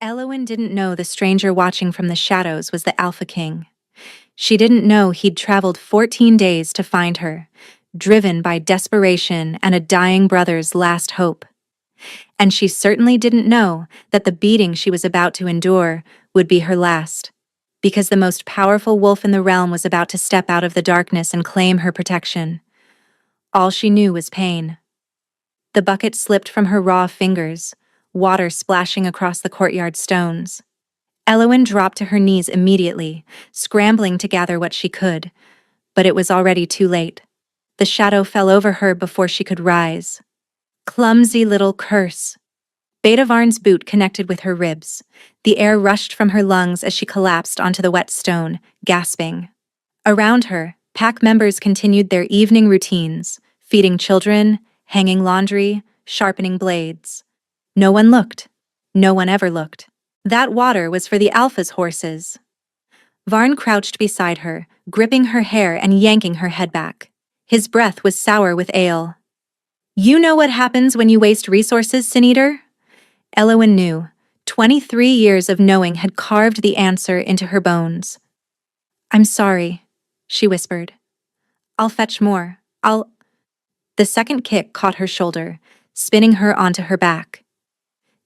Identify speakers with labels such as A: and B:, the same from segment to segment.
A: Elowen didn't know the stranger watching from the shadows was the Alpha King. She didn't know he'd traveled 14 days to find her, driven by desperation and a dying brother's last hope. And she certainly didn't know that the beating she was about to endure would be her last, because the most powerful wolf in the realm was about to step out of the darkness and claim her protection. All she knew was pain. The bucket slipped from her raw fingers, water splashing across the courtyard stones. Elowen dropped to her knees immediately, scrambling to gather what she could, but it was already too late. The shadow fell over her before she could rise. Clumsy little curse. Beta Varn's boot connected with her ribs. The air rushed from her lungs as she collapsed onto the wet stone, gasping. Around her, pack members continued their evening routines, feeding children, hanging laundry, sharpening blades. No one looked. No one ever looked. That water was for the Alpha's horses. Varn crouched beside her, gripping her hair and yanking her head back. His breath was sour with ale. "You know what happens when you waste resources, Sin Eater?" Elowen knew. 23 years of knowing had carved the answer into her bones. "I'm sorry," she whispered. "I'll fetch more. The second kick caught her shoulder, spinning her onto her back.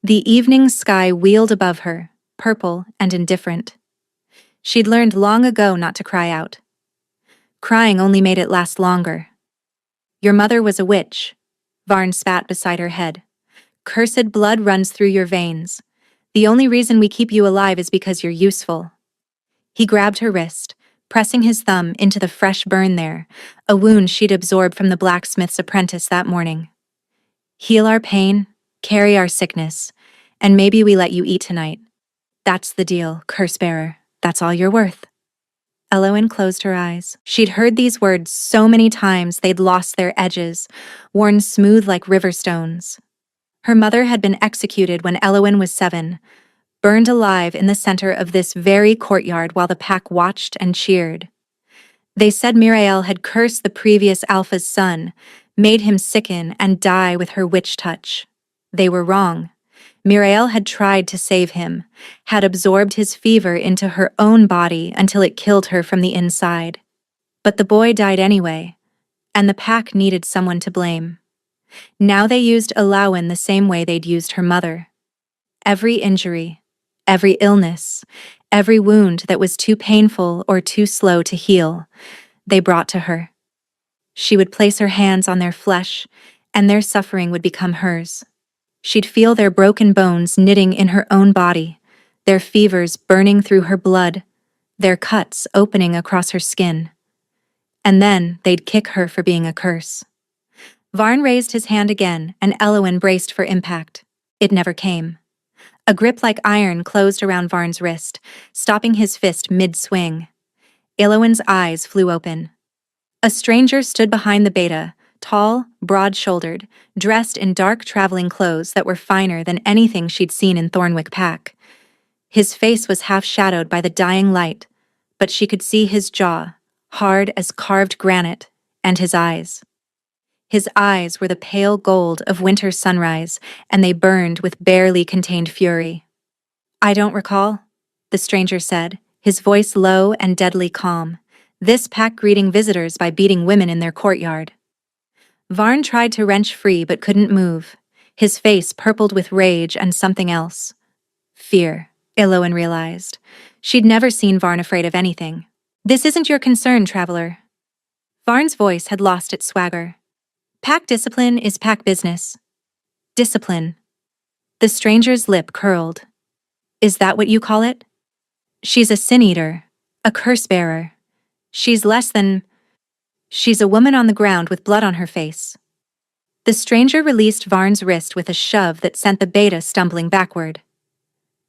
A: The evening sky wheeled above her, purple and indifferent. She'd learned long ago not to cry out. Crying only made it last longer. "Your mother was a witch," Varn spat beside her head. "Cursed blood runs through your veins. The only reason we keep you alive is because you're useful." He grabbed her wrist, pressing his thumb into the fresh burn there, a wound she'd absorbed from the blacksmith's apprentice that morning. "Heal our pain, carry our sickness, and maybe we let you eat tonight. That's the deal, curse-bearer. That's all you're worth." Elowen closed her eyes. She'd heard these words so many times they'd lost their edges, worn smooth like river stones. Her mother had been executed when Elowen was 7, burned alive in the center of this very courtyard while the pack watched and cheered. They said Mirael had cursed the previous Alpha's son, made him sicken and die with her witch touch. They were wrong. Mirael had tried to save him, had absorbed his fever into her own body until it killed her from the inside. But the boy died anyway, and the pack needed someone to blame. Now they used Elowen the same way they'd used her mother. Every injury, every illness, every wound that was too painful or too slow to heal, they brought to her. She would place her hands on their flesh, and their suffering would become hers. She'd feel their broken bones knitting in her own body, their fevers burning through her blood, their cuts opening across her skin. And then they'd kick her for being a curse. Varn raised his hand again, and Elowen braced for impact. It never came. A grip like iron closed around Varn's wrist, stopping his fist mid-swing. Elowen's eyes flew open. A stranger stood behind the beta, tall, broad-shouldered, dressed in dark traveling clothes that were finer than anything she'd seen in Thornwick Pack. His face was half-shadowed by the dying light, but she could see his jaw, hard as carved granite, and his eyes. His eyes were the pale gold of winter sunrise, and they burned with barely contained fury. "I don't recall," the stranger said, his voice low and deadly calm. "This pack greeting visitors by beating women in their courtyard." Varn tried to wrench free but couldn't move. His face purpled with rage and something else. Fear, Elowen realized. She'd never seen Varn afraid of anything. "This isn't your concern, traveler." Varn's voice had lost its swagger. "Pack discipline is pack business." "Discipline." The stranger's lip curled. "Is that what you call it?" "She's a sin eater, a curse-bearer. She's less than... She's a woman on the ground with blood on her face." The stranger released Varn's wrist with a shove that sent the beta stumbling backward.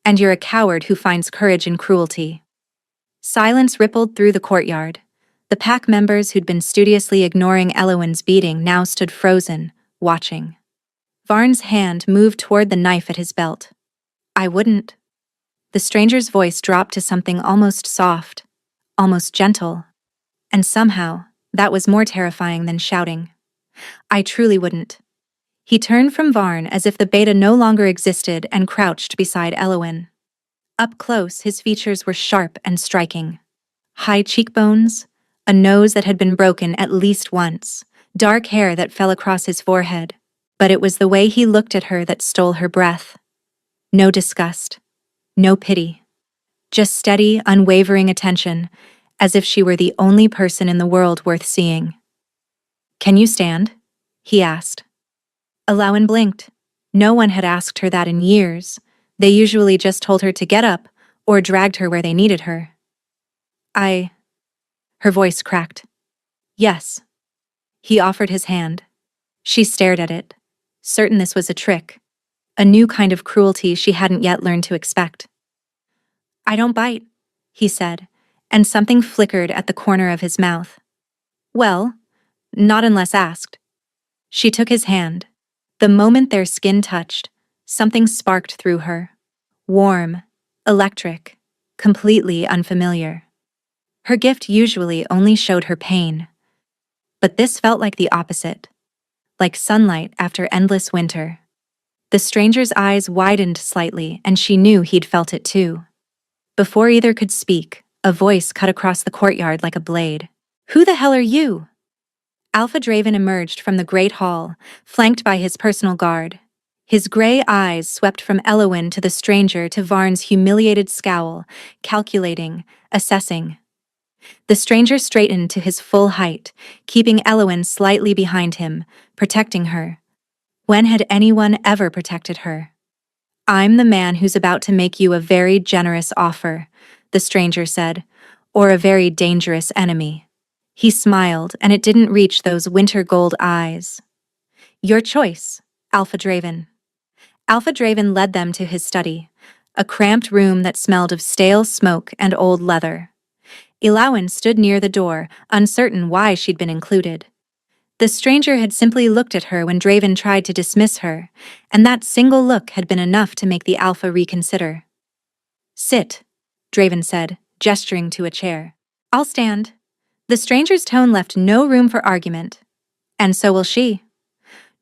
A: "And you're a coward who finds courage in cruelty." Silence rippled through the courtyard. The pack members who'd been studiously ignoring Elowen's beating now stood frozen, watching. Varn's hand moved toward the knife at his belt. "I wouldn't." The stranger's voice dropped to something almost soft, almost gentle, and somehow, that was more terrifying than shouting. "I truly wouldn't." He turned from Varn as if the beta no longer existed and crouched beside Elowen. Up close, his features were sharp and striking. High cheekbones, a nose that had been broken at least once, dark hair that fell across his forehead. But it was the way he looked at her that stole her breath. No disgust, no pity. Just steady, unwavering attention, as if she were the only person in the world worth seeing. "Can you stand?" he asked. Alawen blinked. No one had asked her that in years. They usually just told her to get up or dragged her where they needed her. Her voice cracked. "Yes." He offered his hand. She stared at it, certain this was a trick, a new kind of cruelty she hadn't yet learned to expect. "I don't bite," he said, and something flickered at the corner of his mouth. "Well, not unless asked." She took his hand. The moment their skin touched, something sparked through her. Warm, electric, completely unfamiliar. Her gift usually only showed her pain. But this felt like the opposite. Like sunlight after endless winter. The stranger's eyes widened slightly, and she knew he'd felt it too. Before either could speak, a voice cut across the courtyard like a blade. "Who the hell are you?" Alpha Draven emerged from the great hall, flanked by his personal guard. His gray eyes swept from Elowin to the stranger to Varn's humiliated scowl, calculating, assessing. The stranger straightened to his full height, keeping Elowin slightly behind him, protecting her. When had anyone ever protected her? "I'm the man who's about to make you a very generous offer," the stranger said, "or a very dangerous enemy." He smiled, and it didn't reach those winter gold eyes. "Your choice, Alpha Draven." Alpha Draven led them to his study, a cramped room that smelled of stale smoke and old leather. Elowin stood near the door, uncertain why she'd been included. The stranger had simply looked at her when Draven tried to dismiss her, and that single look had been enough to make the Alpha reconsider. "Sit," Draven said, gesturing to a chair. "I'll stand." The stranger's tone left no room for argument. "And so will she."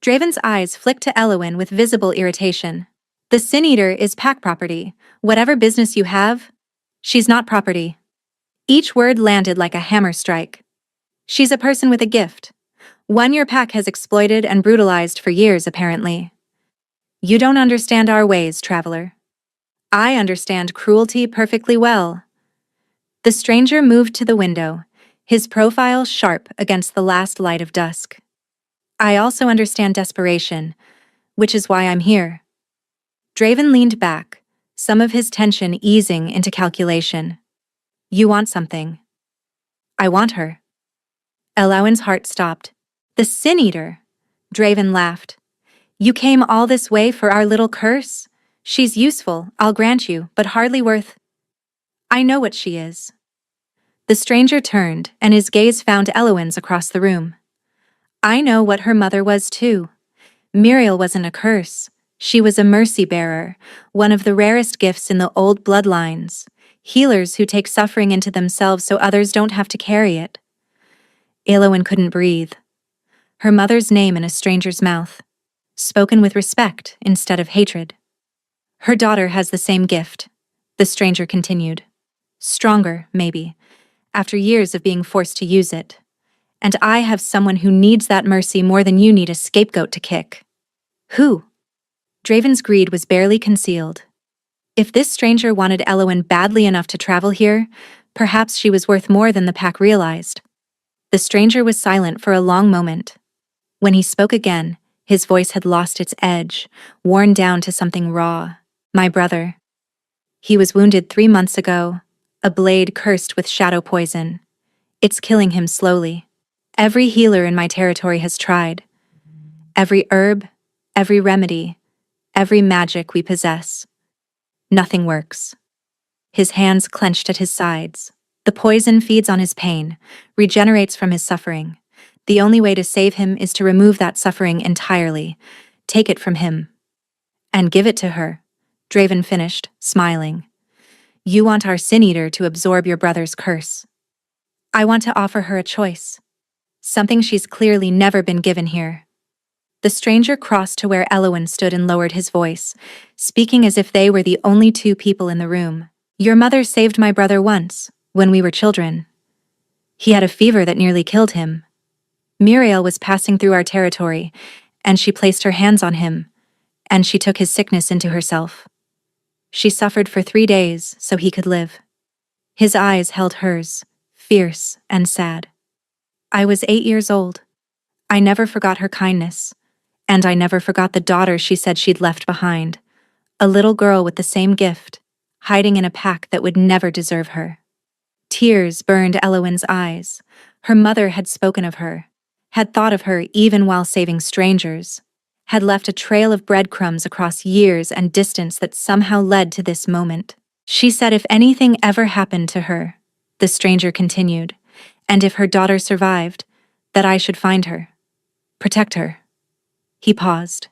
A: Draven's eyes flicked to Elowin with visible irritation. "The Sin Eater is pack property. Whatever business you have, she's not property." Each word landed like a hammer strike. "She's a person with a gift. One your pack has exploited and brutalized for years, apparently." "You don't understand our ways, traveler." "I understand cruelty perfectly well." The stranger moved to the window, his profile sharp against the last light of dusk. "I also understand desperation, which is why I'm here." Draven leaned back, some of his tension easing into calculation. "You want something." "I want her." Elowin's heart stopped. "The Sin Eater!" Draven laughed. "You came all this way for our little curse? She's useful, I'll grant you, but hardly worth—" "I know what she is." The stranger turned, and his gaze found Elowin's across the room. "I know what her mother was too. Muriel wasn't a curse. She was a mercy bearer, one of the rarest gifts in the old bloodlines. Healers who take suffering into themselves so others don't have to carry it." Elowin couldn't breathe. Her mother's name in a stranger's mouth, spoken with respect instead of hatred. "Her daughter has the same gift," the stranger continued. "Stronger, maybe, after years of being forced to use it. And I have someone who needs that mercy more than you need a scapegoat to kick." "Who?" Draven's greed was barely concealed. If this stranger wanted Elowin badly enough to travel here, perhaps she was worth more than the pack realized. The stranger was silent for a long moment. When he spoke again, his voice had lost its edge, worn down to something raw. "My brother. He was wounded 3 months ago, a blade cursed with shadow poison. It's killing him slowly. Every healer in my territory has tried. Every herb, every remedy, every magic we possess. Nothing works." His hands clenched at his sides. "The poison feeds on his pain, regenerates from his suffering. The only way to save him is to remove that suffering entirely, take it from him." "And give it to her," Draven finished, smiling. "You want our Sin Eater to absorb your brother's curse." "I want to offer her a choice. Something she's clearly never been given here." The stranger crossed to where Elowin stood and lowered his voice, speaking as if they were the only two people in the room. Your mother saved my brother once, when we were children. He had a fever that nearly killed him. Muriel was passing through our territory, and she placed her hands on him, and she took his sickness into herself. She suffered for 3 days so he could live. His eyes held hers, fierce and sad. I was 8 years old. I never forgot her kindness, and I never forgot the daughter she said she'd left behind, a little girl with the same gift, hiding in a pack that would never deserve her. Tears burned Elowin's eyes. Her mother had spoken of her, had thought of her even while saving strangers, had left a trail of breadcrumbs across years and distance that somehow led to this moment. She said if anything ever happened to her, the stranger continued, and if her daughter survived, that I should find her, protect her. He paused.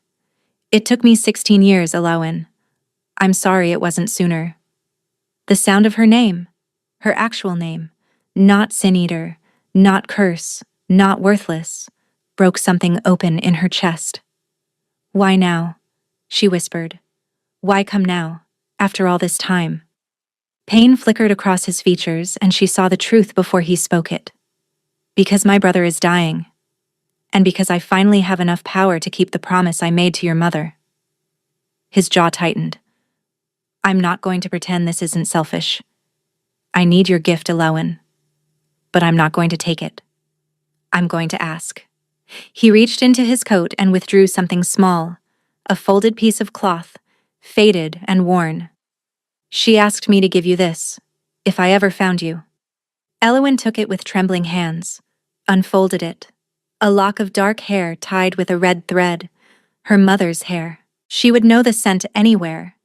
A: It took me 16 years, Elowin. I'm sorry it wasn't sooner. The sound of her name, her actual name, not sin-eater, not curse, not worthless, broke something open in her chest. Why now? She whispered. Why come now, after all this time? Pain flickered across his features, and she saw the truth before he spoke it. Because my brother is dying, and because I finally have enough power to keep the promise I made to your mother. His jaw tightened. I'm not going to pretend this isn't selfish. I need your gift, Elowin, but I'm not going to take it. I'm going to ask. He reached into his coat and withdrew something small, a folded piece of cloth, faded and worn. She asked me to give you this, if I ever found you. Elowin took it with trembling hands, unfolded it. A lock of dark hair tied with a red thread, her mother's hair. She would know the scent anywhere.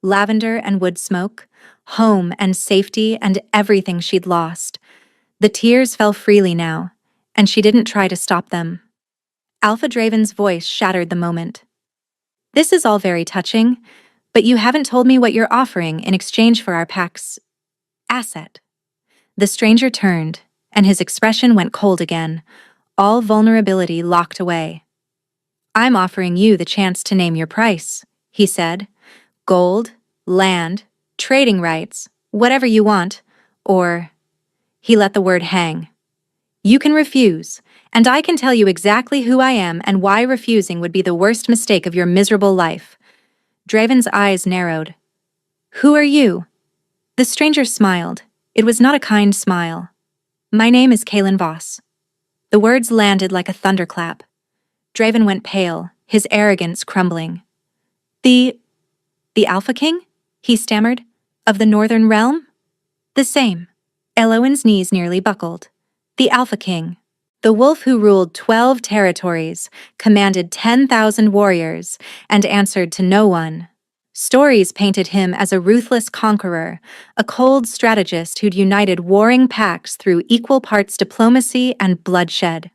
A: Lavender and wood smoke, home and safety and everything she'd lost. The tears fell freely now, and she didn't try to stop them. Alpha Draven's voice shattered the moment. This is all very touching, but you haven't told me what you're offering in exchange for our pack's asset. The stranger turned, and his expression went cold again, all vulnerability locked away. I'm offering you the chance to name your price, he said. Gold, land, trading rights, whatever you want, or... He let the word hang. You can refuse, and I can tell you exactly who I am and why refusing would be the worst mistake of your miserable life. Draven's eyes narrowed. Who are you? The stranger smiled. It was not a kind smile. My name is Kalen Voss. The words landed like a thunderclap. Draven went pale, his arrogance crumbling. The Alpha King? He stammered. Of the Northern Realm? The same. Elowin's knees nearly buckled. The Alpha King. The wolf who ruled 12 territories, commanded 10,000 warriors, and answered to no one. Stories painted him as a ruthless conqueror, a cold strategist who'd united warring packs through equal parts diplomacy and bloodshed.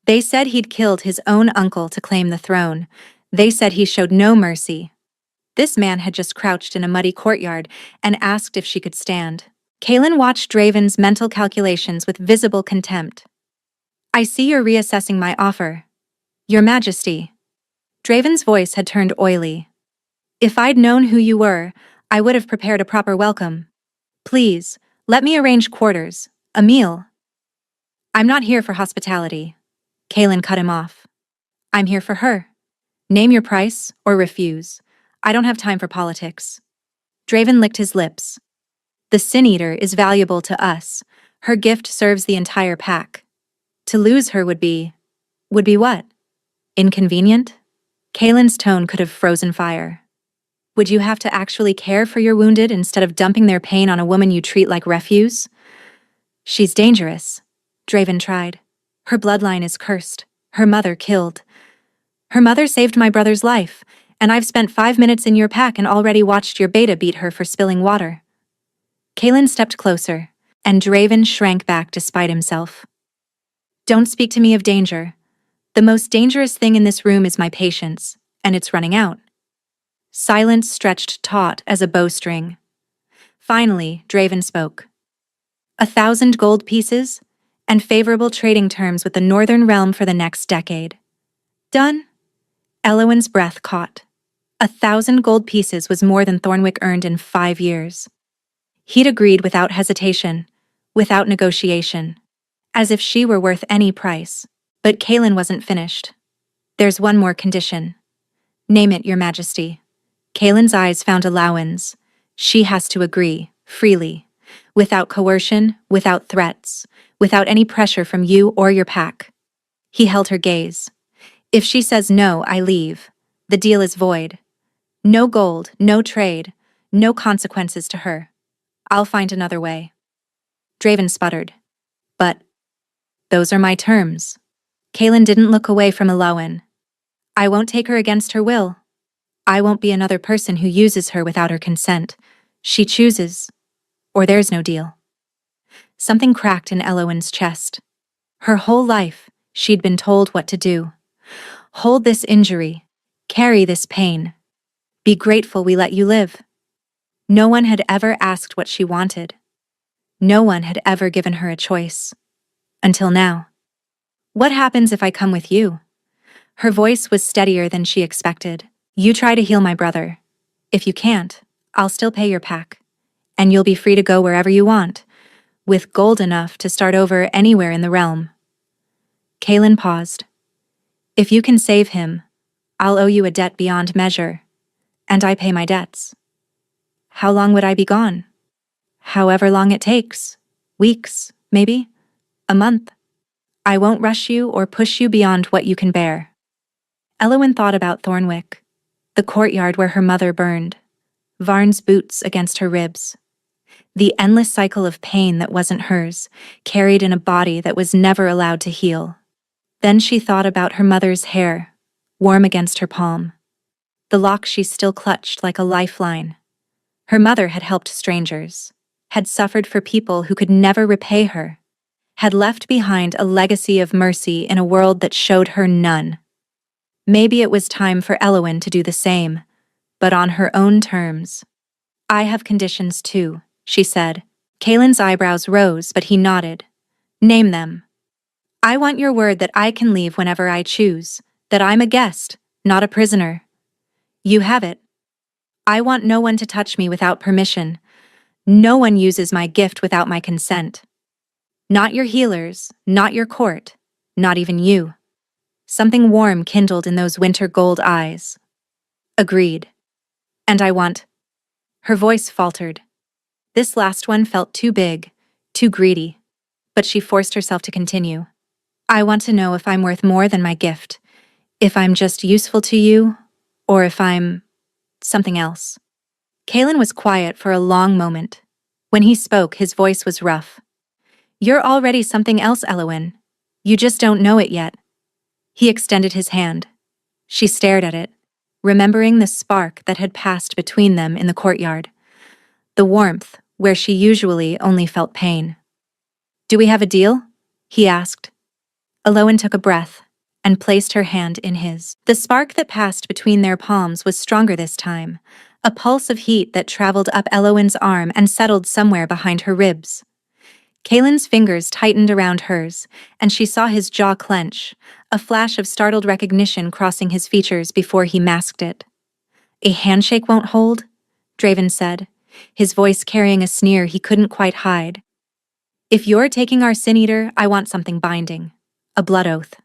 A: They said he'd killed his own uncle to claim the throne. They said he showed no mercy. This man had just crouched in a muddy courtyard and asked if she could stand. Kalen watched Draven's mental calculations with visible contempt. I see you're reassessing my offer. Your Majesty. Draven's voice had turned oily. If I'd known who you were, I would have prepared a proper welcome. Please, let me arrange quarters, a meal. I'm not here for hospitality. Kalen cut him off. I'm here for her. Name your price or refuse. I don't have time for politics. Draven licked his lips. The Sin-Eater is valuable to us. Her gift serves the entire pack. To lose her would be what? Inconvenient? Kalen's tone could have frozen fire. Would you have to actually care for your wounded instead of dumping their pain on a woman you treat like refuse? She's dangerous. Draven tried. Her bloodline is cursed. Her mother killed. Her mother saved my brother's life, and I've spent 5 minutes in your pack and already watched your beta beat her for spilling water. Kalen stepped closer, and Draven shrank back despite himself. Don't speak to me of danger. The most dangerous thing in this room is my patience, and it's running out. Silence stretched taut as a bowstring. Finally, Draven spoke. 1,000 gold pieces, and favorable trading terms with the Northern Realm for the next decade. Done? Elowen's breath caught. 1,000 gold pieces was more than Thornwick earned in 5 years. He'd agreed without hesitation, without negotiation, as if she were worth any price. But Kaelin wasn't finished. There's one more condition. Name it, Your Majesty. Kaelin's eyes found Allowance. She has to agree, freely, without coercion, without threats, without any pressure from you or your pack. He held her gaze. If she says no, I leave. The deal is void. No gold, no trade, no consequences to her. I'll find another way. Draven sputtered. But those are my terms. Kaelin didn't look away from Elowen. I won't take her against her will. I won't be another person who uses her without her consent. She chooses, or there's no deal. Something cracked in Elowen's chest. Her whole life, she'd been told what to do. Hold this injury. Carry this pain. Be grateful we let you live. No one had ever asked what she wanted. No one had ever given her a choice. Until now. What happens if I come with you? Her voice was steadier than she expected. You try to heal my brother. If you can't, I'll still pay your pack. And you'll be free to go wherever you want, with gold enough to start over anywhere in the realm. Kaelin paused. If you can save him, I'll owe you a debt beyond measure, and I pay my debts. How long would I be gone? However long it takes. Weeks, maybe? A month. I won't rush you or push you beyond what you can bear. Elowen thought about Thornwick, the courtyard where her mother burned, Varn's boots against her ribs, the endless cycle of pain that wasn't hers, carried in a body that was never allowed to heal. Then she thought about her mother's hair, warm against her palm, the lock she still clutched like a lifeline. Her mother had helped strangers, had suffered for people who could never repay her, had left behind a legacy of mercy in a world that showed her none. Maybe it was time for Elowen to do the same, but on her own terms. I have conditions too, she said. Kaelin's eyebrows rose, but he nodded. Name them. I want your word that I can leave whenever I choose, that I'm a guest, not a prisoner. You have it. I want no one to touch me without permission. No one uses my gift without my consent. Not your healers, not your court, not even you. Something warm kindled in those winter gold eyes. Agreed. And I want... Her voice faltered. This last one felt too big, too greedy. But she forced herself to continue. I want to know if I'm worth more than my gift, if I'm just useful to you, or if I'm... something else. Kaelin was quiet for a long moment. When he spoke, his voice was rough. You're already something else, Elowen. You just don't know it yet. He extended his hand. She stared at it, remembering the spark that had passed between them in the courtyard. The warmth, where she usually only felt pain. Do we have a deal? He asked. Elowen took a breath and placed her hand in his. The spark that passed between their palms was stronger this time, a pulse of heat that traveled up Elowen's arm and settled somewhere behind her ribs. Kaelin's fingers tightened around hers, and she saw his jaw clench, a flash of startled recognition crossing his features before he masked it. A handshake won't hold? Draven said, his voice carrying a sneer he couldn't quite hide. If you're taking our Sin Eater, I want something binding. A blood oath.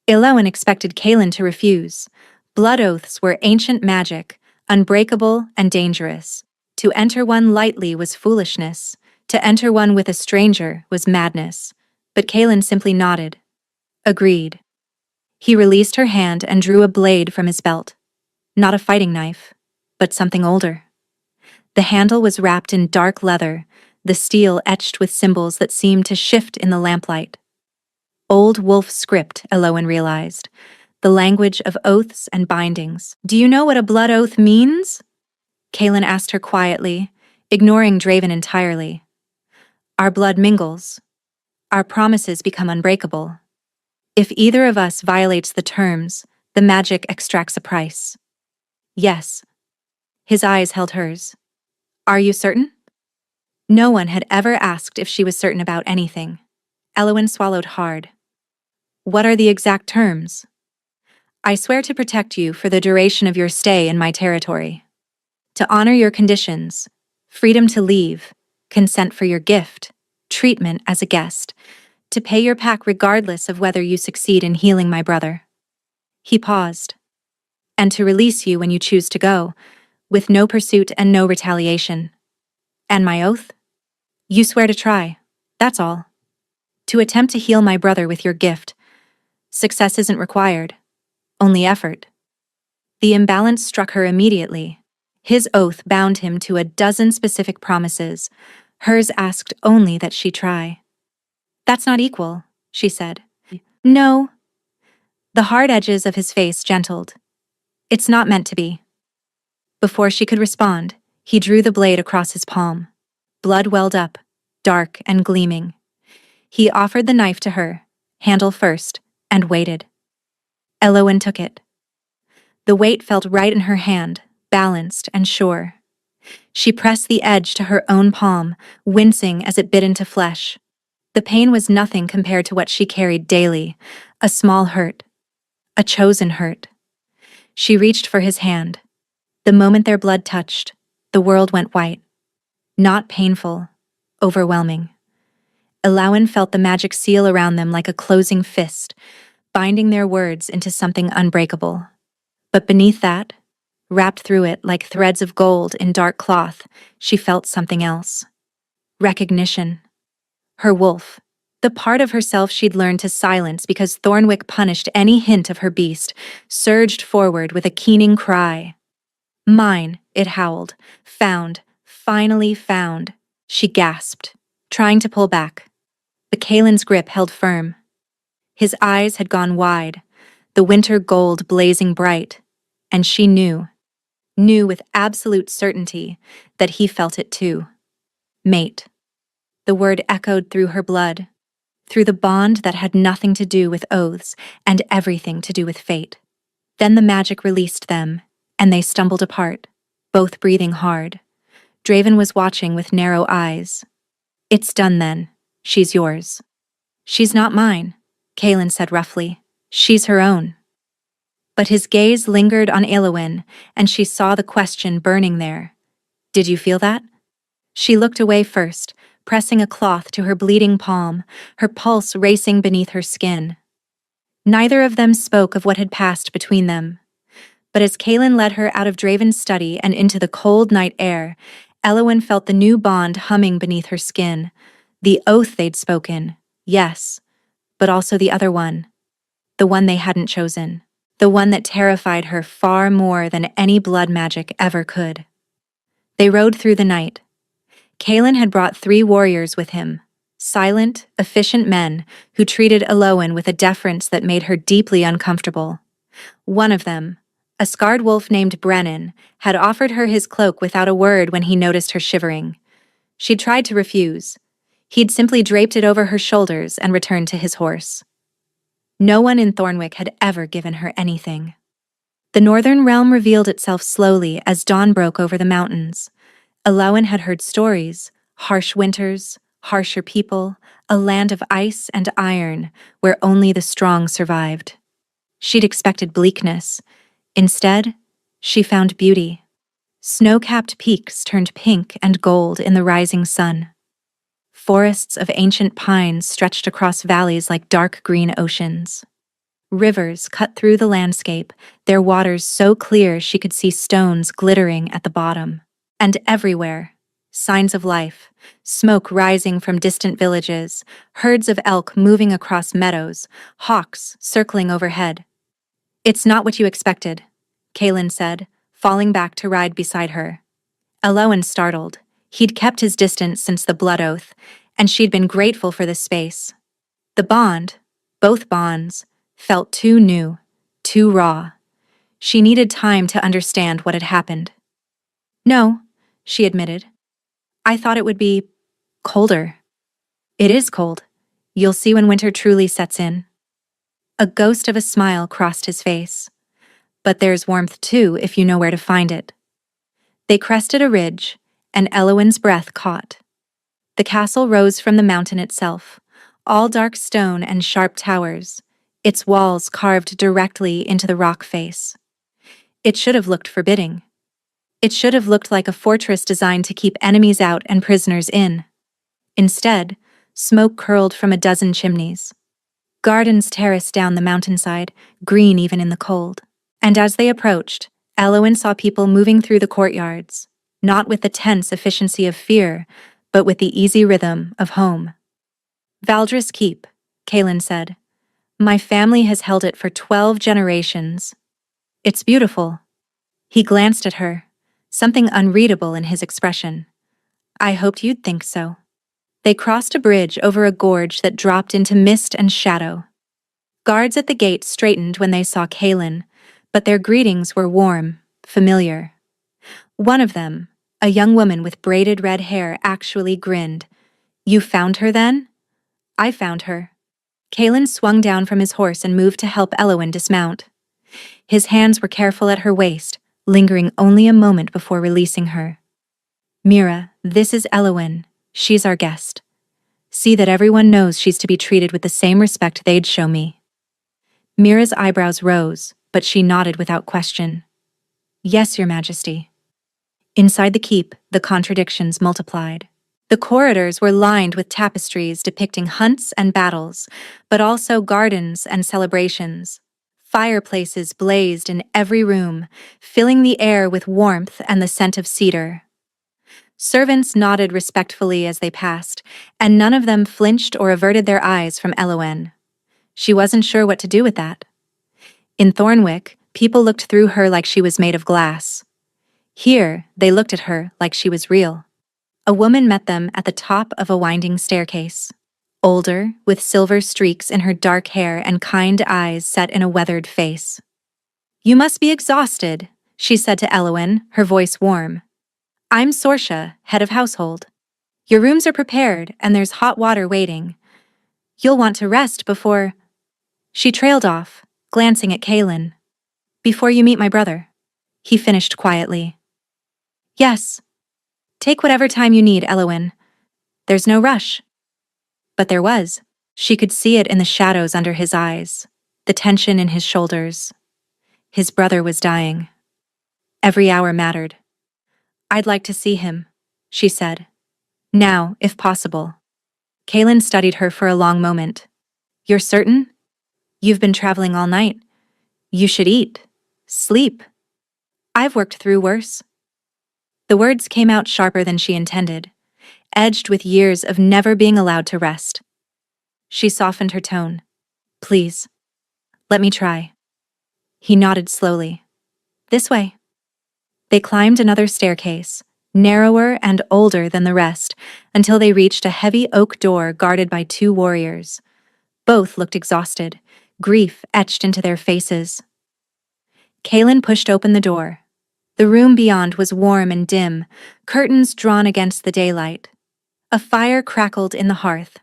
A: Elowen expected Kaelin to refuse. Blood oaths were ancient magic, unbreakable and dangerous. To enter one lightly was foolishness. To enter one with a stranger was madness. But Kaelin simply nodded. Agreed. He released her hand and drew a blade from his belt. Not a fighting knife, but something older. The handle was wrapped in dark leather, the steel etched with symbols that seemed to shift in the lamplight. Old wolf script, Elowen realized, the language of oaths and bindings. Do you know what a blood oath means? Kaelin asked her quietly, ignoring Draven entirely. Our blood mingles. Our promises become unbreakable. If either of us violates the terms, the magic extracts a price. Yes. His eyes held hers. Are you certain? No one had ever asked if she was certain about anything. Elowen swallowed hard. What are the exact terms? I swear to protect you for the duration of your stay in my territory. To honor your conditions, freedom to leave, consent for your gift, treatment as a guest, to pay your pack regardless of whether you succeed in healing my brother. He paused. And to release you when you choose to go, with no pursuit and no retaliation. And my oath? You swear to try, that's all. To attempt to heal my brother with your gift. Success isn't required, only effort. The imbalance struck her immediately. His oath bound him to a dozen specific promises. Hers asked only that she try. That's not equal, she said. No. The hard edges of his face gentled. It's not meant to be. Before she could respond, he drew the blade across his palm. Blood welled up, dark and gleaming. He offered the knife to her, handle first, and waited. Elowen took it. The weight felt right in her hand, balanced and sure. She pressed the edge to her own palm, wincing as it bit into flesh. The pain was nothing compared to what she carried daily, a small hurt, a chosen hurt. She reached for his hand. The moment their blood touched, the world went white. Not painful, overwhelming. Elowen felt the magic seal around them like a closing fist, binding their words into something unbreakable. But beneath that, wrapped through it like threads of gold in dark cloth, she felt something else. Recognition. Her wolf, the part of herself she'd learned to silence because Thornwick punished any hint of her beast, surged forward with a keening cry. Mine, it howled. Found, finally found. She gasped, trying to pull back. But Kalen's grip held firm. His eyes had gone wide, the winter gold blazing bright, and she knew with absolute certainty that he felt it too. Mate. The word echoed through her blood, through the bond that had nothing to do with oaths and everything to do with fate. Then the magic released them, and they stumbled apart, both breathing hard. Draven was watching with narrow eyes. It's done then. She's yours. She's not mine, Kalen said roughly. She's her own. But his gaze lingered on Elowen, and she saw the question burning there. Did you feel that? She looked away first, pressing a cloth to her bleeding palm, her pulse racing beneath her skin. Neither of them spoke of what had passed between them. But as Kalen led her out of Draven's study and into the cold night air, Elowen felt the new bond humming beneath her skin. The oath they'd spoken, yes, but also the other one. The one they hadn't chosen. The one that terrified her far more than any blood magic ever could. They rode through the night. Kalen had brought 3 warriors with him, silent, efficient men who treated Elowen with a deference that made her deeply uncomfortable. One of them, a scarred wolf named Brennan, had offered her his cloak without a word when he noticed her shivering. She'd tried to refuse. He'd simply draped it over her shoulders and returned to his horse. No one in Thornwick had ever given her anything. The northern realm revealed itself slowly as dawn broke over the mountains. Elowen had heard stories, harsh winters, harsher people, a land of ice and iron where only the strong survived. She'd expected bleakness. Instead, she found beauty. Snow-capped peaks turned pink and gold in the rising sun. Forests of ancient pines stretched across valleys like dark green oceans. Rivers cut through the landscape, their waters so clear she could see stones glittering at the bottom. And everywhere, signs of life, smoke rising from distant villages, herds of elk moving across meadows, hawks circling overhead. It's not what you expected, Kalen said, falling back to ride beside her. Elowen startled. He'd kept his distance since the blood oath, and she'd been grateful for the space. The bond, both bonds, felt too new, too raw. She needed time to understand what had happened. No, she admitted. I thought it would be colder. It is cold. You'll see when winter truly sets in. A ghost of a smile crossed his face. But there's warmth too if you know where to find it. They crested a ridge, and Elowen's breath caught. The castle rose from the mountain itself, all dark stone and sharp towers, its walls carved directly into the rock face. It should have looked forbidding. It should have looked like a fortress designed to keep enemies out and prisoners in. Instead, smoke curled from a dozen chimneys. Gardens terraced down the mountainside, green even in the cold. And as they approached, Eowyn saw people moving through the courtyards, not with the tense efficiency of fear, but with the easy rhythm of home. Valdris Keep, Kaelin said. My family has held it for 12 generations. It's beautiful. He glanced at her, something unreadable in his expression. I hoped you'd think so. They crossed a bridge over a gorge that dropped into mist and shadow. Guards at the gate straightened when they saw Kaelin, but their greetings were warm, familiar. One of them, a young woman with braided red hair, actually grinned. You found her then? I found her. Kaelin swung down from his horse and moved to help Eowyn dismount. His hands were careful at her waist, lingering only a moment before releasing her. Mira, this is Eowyn. She's our guest. See that everyone knows she's to be treated with the same respect they'd show me. Mira's eyebrows rose, but she nodded without question. Yes, Your Majesty. Inside the keep, the contradictions multiplied. The corridors were lined with tapestries depicting hunts and battles, but also gardens and celebrations. Fireplaces blazed in every room, filling the air with warmth and the scent of cedar. Servants nodded respectfully as they passed, and none of them flinched or averted their eyes from Eowyn. She wasn't sure what to do with that. In Thornwick, people looked through her like she was made of glass. Here, they looked at her like she was real. A woman met them at the top of a winding staircase. Older, with silver streaks in her dark hair and kind eyes set in a weathered face. You must be exhausted, she said to Eowyn, her voice warm. I'm Sorsha, head of household. Your rooms are prepared and there's hot water waiting. You'll want to rest before... She trailed off, glancing at Kaelin. Before you meet my brother. He finished quietly. Yes. Take whatever time you need, Eowyn. There's no rush. But there was. She could see it in the shadows under his eyes, the tension in his shoulders. His brother was dying. Every hour mattered. I'd like to see him, she said. Now, if possible. Kaelin studied her for a long moment. You're certain? You've been traveling all night. You should eat. Sleep. I've worked through worse. The words came out sharper than she intended, edged with years of never being allowed to rest. She softened her tone. Please. Let me try. He nodded slowly. This way. They climbed another staircase, narrower and older than the rest, until they reached a heavy oak door guarded by 2 warriors. Both looked exhausted, grief etched into their faces. Kaelin pushed open the door. The room beyond was warm and dim, curtains drawn against the daylight. A fire crackled in the hearth,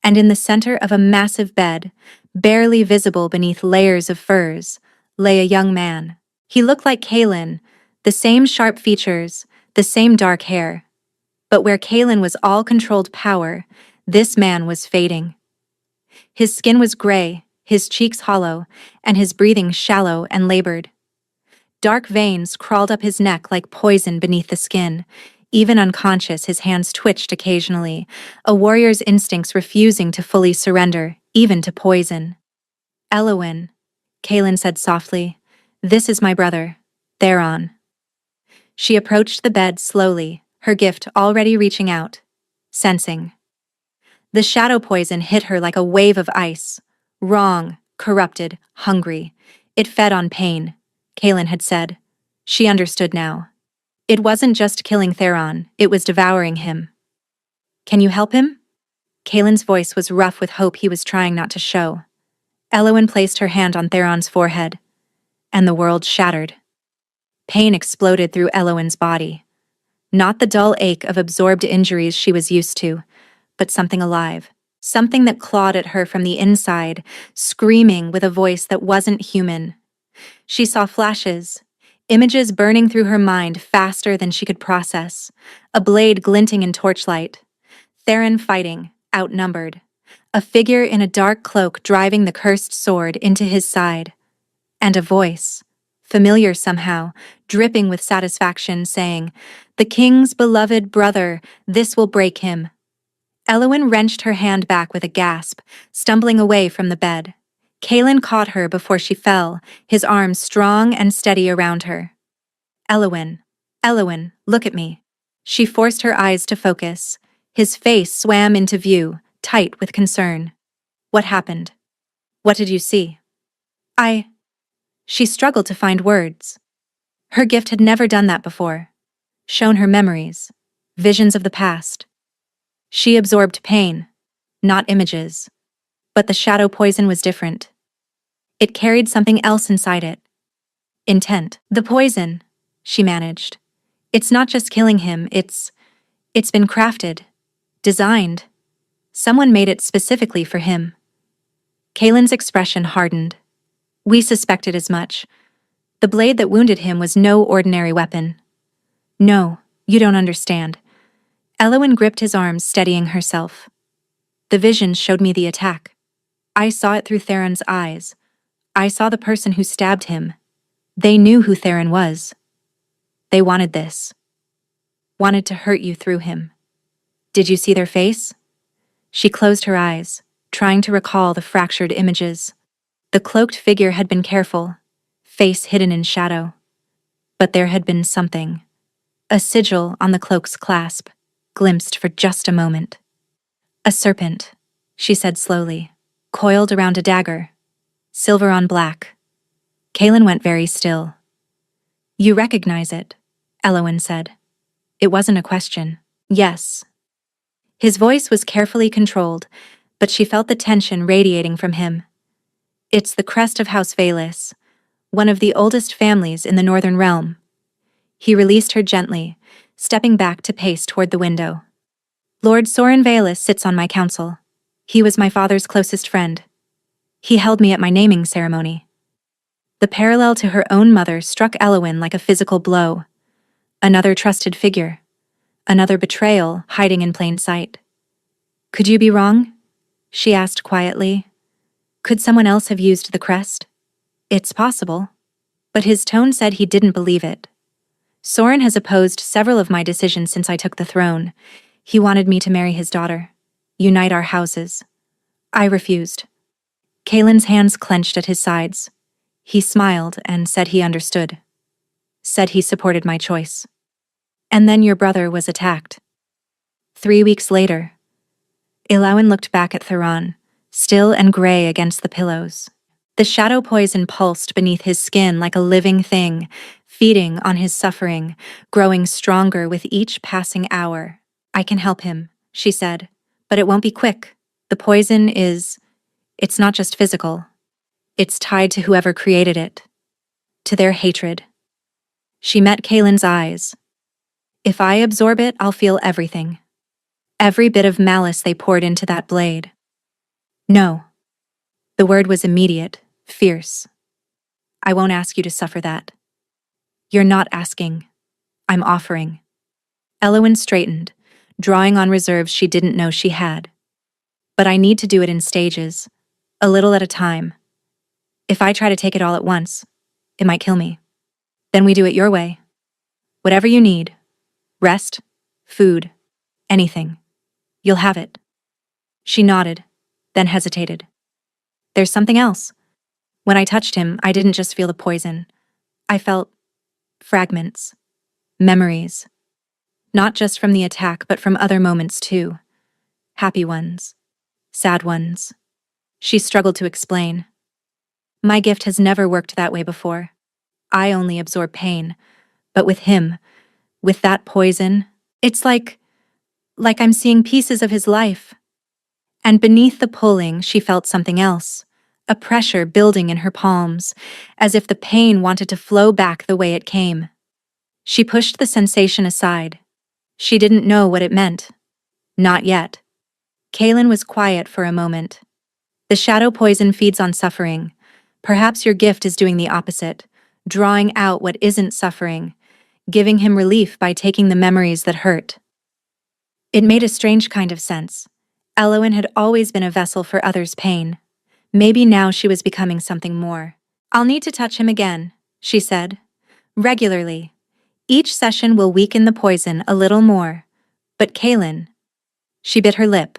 A: and in the center of a massive bed, barely visible beneath layers of furs, lay a young man. He looked like Kaelin, the same sharp features, the same dark hair. But where Kaelin was all controlled power, this man was fading. His skin was gray, his cheeks hollow, and his breathing shallow and labored. Dark veins crawled up his neck like poison beneath the skin. Even unconscious, his hands twitched occasionally, a warrior's instincts refusing to fully surrender, even to poison. Eowyn, Kaelin said softly, this is my brother, Theron. She approached the bed slowly, her gift already reaching out, sensing. The shadow poison hit her like a wave of ice. Wrong, corrupted, hungry. It fed on pain, Kaelin had said. She understood now. It wasn't just killing Theron, it was devouring him. Can you help him? Kaelin's voice was rough with hope he was trying not to show. Eowyn placed her hand on Theron's forehead, and the world shattered. Pain exploded through Eowyn's body. Not the dull ache of absorbed injuries she was used to, but something alive. Something that clawed at her from the inside, screaming with a voice that wasn't human. She saw flashes, images burning through her mind faster than she could process, a blade glinting in torchlight. Theron fighting, outnumbered. a figure in a dark cloak driving the cursed sword into his side, and a voice, familiar somehow, dripping with satisfaction, saying, "The king's beloved brother, this will break him." Elowyn wrenched her hand back with a gasp, stumbling away from the bed. Kaelin caught her before she fell, his arms strong and steady around her. "Elowyn, Elowyn, look at me." She forced her eyes to focus. His face swam into view, tight with concern. "What happened? What did you see?" "I—" She struggled to find words. Her gift had never done that before. Shown her memories, visions of the past. She absorbed pain, not images. But the shadow poison was different. It carried something else inside it. Intent. "The poison," she managed. "It's not just killing him, it's been crafted, designed. Someone made it specifically for him." Kaelin's expression hardened. "We suspected as much. The blade that wounded him was no ordinary weapon." "No, you don't understand." Elowyn gripped his arms, steadying herself. "The visions showed me the attack. I saw it through Theron's eyes. I saw the person who stabbed him. They knew who Theron was. They wanted this. Wanted to hurt you through him. Did you see their face?" She closed her eyes, trying to recall the fractured images. The cloaked figure had been careful, face hidden in shadow. But there had been something. A sigil on the cloak's clasp, glimpsed for just a moment. "A serpent," she said slowly, "coiled around a dagger. Silver on black." Kaelin went very still. "You recognize it," Elowyn said. It wasn't a question. "Yes." His voice was carefully controlled, but she felt the tension radiating from him. "It's the crest of House Valis, one of the oldest families in the Northern Realm." He released her gently, stepping back to pace toward the window. "Lord Soren Valis sits on my council. He was my father's closest friend. He held me at my naming ceremony." The parallel to her own mother struck Elowyn like a physical blow. Another trusted figure. Another betrayal hiding in plain sight. "Could you be wrong?" she asked quietly. "Could someone else have used the crest?" "It's possible." But his tone said he didn't believe it. "Soren has opposed several of my decisions since I took the throne. He wanted me to marry his daughter. Unite our houses. I refused." Kaelin's hands clenched at his sides. He smiled and said he understood. Said he supported my choice. "And then your brother was attacked." 3 weeks later. Elowyn looked back at Theron, still and gray against the pillows. The shadow poison pulsed beneath his skin like a living thing, feeding on his suffering, growing stronger with each passing hour. "I can help him," she said, "but it won't be quick. The poison it's not just physical. It's tied to whoever created it. To their hatred." She met Kaelin's eyes. "If I absorb it, I'll feel everything. Every bit of malice they poured into that blade." "No." The word was immediate, fierce. "I won't ask you to suffer that." "You're not asking. I'm offering." Elowyn straightened, drawing on reserves she didn't know she had. "But I need to do it in stages, a little at a time. If I try to take it all at once, it might kill me. Then we do it your way. Whatever you need. Rest, food, anything. You'll have it." She nodded, then hesitated. "There's something else. When I touched him, I didn't just feel the poison. I felt fragments, memories. Not just from the attack, but from other moments too. Happy ones, sad ones." She struggled to explain. "My gift has never worked that way before. I only absorb pain. But with him, with that poison, it's like I'm seeing pieces of his life." And beneath the pulling, she felt something else, a pressure building in her palms, as if the pain wanted to flow back the way it came. She pushed the sensation aside. She didn't know what it meant. Not yet. Kaelin was quiet for a moment. "The shadow poison feeds on suffering. Perhaps your gift is doing the opposite, drawing out what isn't suffering, giving him relief by taking the memories that hurt." It made a strange kind of sense. Elowen had always been a vessel for others' pain. Maybe now she was becoming something more. "I'll need to touch him again," she said. "Regularly. Each session will weaken the poison a little more. But Kaelin..." She bit her lip.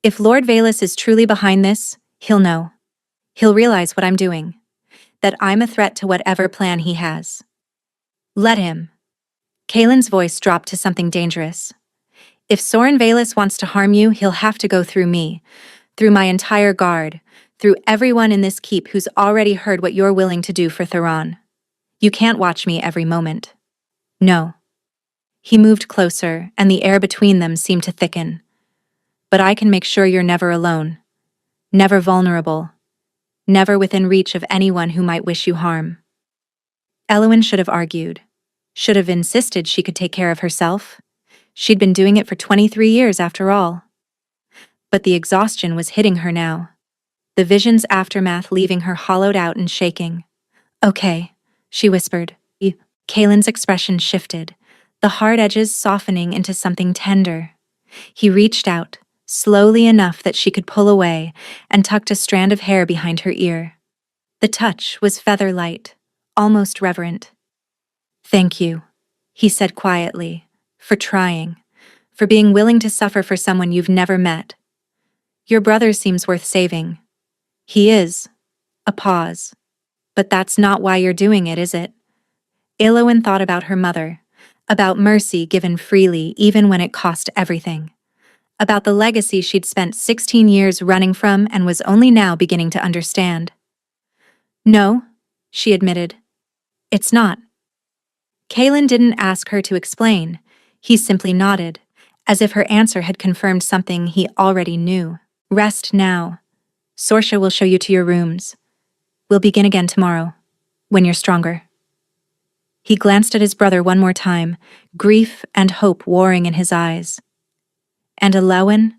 A: "If Lord Valus is truly behind this, he'll know. He'll realize what I'm doing. That I'm a threat to whatever plan he has. Let him." Kaelin's voice dropped to something dangerous. "If Soren Valus wants to harm you, he'll have to go through me. Through my entire guard. Through everyone in this keep who's already heard what you're willing to do for Theron. You can't watch me every moment." "No." He moved closer, and the air between them seemed to thicken. "But I can make sure you're never alone. Never vulnerable. Never within reach of anyone who might wish you harm." Elowen should have argued. Should have insisted she could take care of herself. She'd been doing it for 23 years after all. But the exhaustion was hitting her now. The vision's aftermath leaving her hollowed out and shaking. "Okay," she whispered. Kaelin's expression shifted, the hard edges softening into something tender. He reached out, slowly enough that she could pull away, and tucked a strand of hair behind her ear. The touch was feather-light, almost reverent. "Thank you," he said quietly, "for trying, for being willing to suffer for someone you've never met. Your brother seems worth saving." "He is." A pause. "But that's not why you're doing it, is it?" Elowen thought about her mother, about mercy given freely even when it cost everything, about the legacy she'd spent 16 years running from and was only now beginning to understand. "No," she admitted. "It's not." Kaelin didn't ask her to explain. He simply nodded, as if her answer had confirmed something he already knew. "Rest now. Sorsha will show you to your rooms. We'll begin again tomorrow, when you're stronger." He glanced at his brother one more time, grief and hope warring in his eyes. "And Elowen,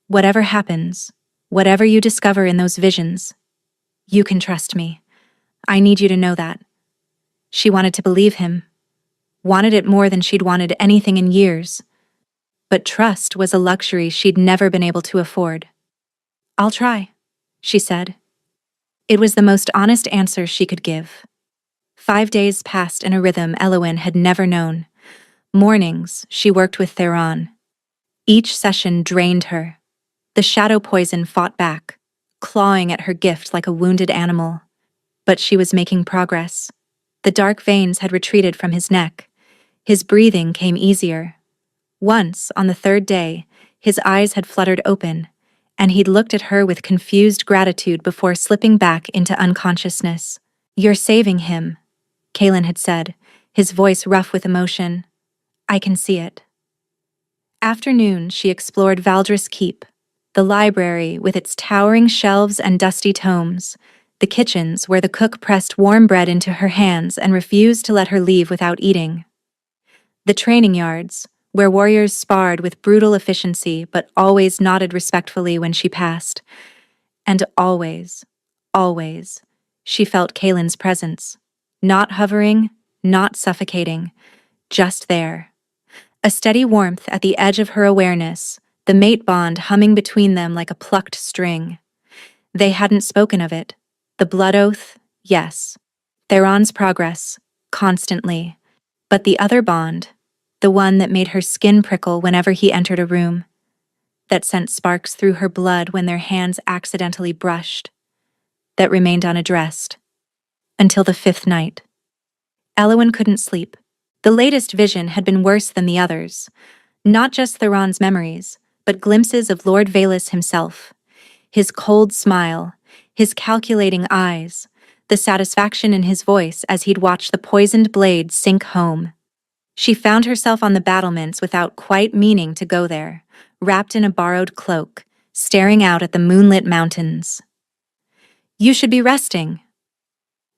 A: whatever happens, whatever you discover in those visions, you can trust me. I need you to know that." She wanted to believe him, wanted it more than she'd wanted anything in years. But trust was a luxury she'd never been able to afford. "I'll try," she said. It was the most honest answer she could give. 5 days passed in a rhythm Elowen had never known. Mornings, she worked with Theron. Each session drained her. The shadow poison fought back, clawing at her gift like a wounded animal. But she was making progress. The dark veins had retreated from his neck. His breathing came easier. Once, on the 3rd day, his eyes had fluttered open, and he'd looked at her with confused gratitude before slipping back into unconsciousness. "You're saving him," Kaelin had said, his voice rough with emotion. "I can see it." Afternoon, she explored Valdris Keep, the library with its towering shelves and dusty tomes, the kitchens where the cook pressed warm bread into her hands and refused to let her leave without eating, the training yards, where warriors sparred with brutal efficiency but always nodded respectfully when she passed. And always, always, she felt Kaelin's presence. Not hovering, not suffocating, just there. A steady warmth at the edge of her awareness, the mate bond humming between them like a plucked string. They hadn't spoken of it. The blood oath, yes. Theron's progress, constantly. But the other bond, the one that made her skin prickle whenever he entered a room, that sent sparks through her blood when their hands accidentally brushed, that remained unaddressed. Until the 5th night. Elowen couldn't sleep. The latest vision had been worse than the others. Not just Theron's memories, but glimpses of Lord Valus himself. His cold smile, his calculating eyes, the satisfaction in his voice as he'd watched the poisoned blade sink home. She found herself on the battlements without quite meaning to go there, wrapped in a borrowed cloak, staring out at the moonlit mountains. "You should be resting."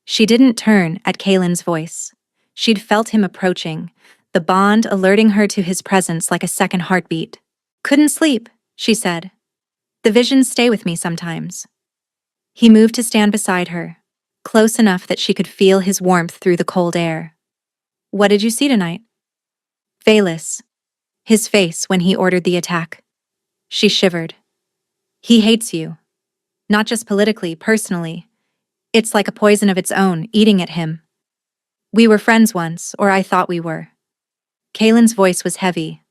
A: She didn't turn at Kaelin's voice. She'd felt him approaching, the bond alerting her to his presence like a second heartbeat. "Couldn't sleep," she said. "The visions stay with me sometimes." He moved to stand beside her, close enough that she could feel his warmth through the cold air. "What did you see tonight?" "Valus." His face when he ordered the attack. She shivered. He hates you. Not just politically, personally. It's like a poison of its own, eating at him. We were friends once, or I thought we were. Kalen's voice was heavy.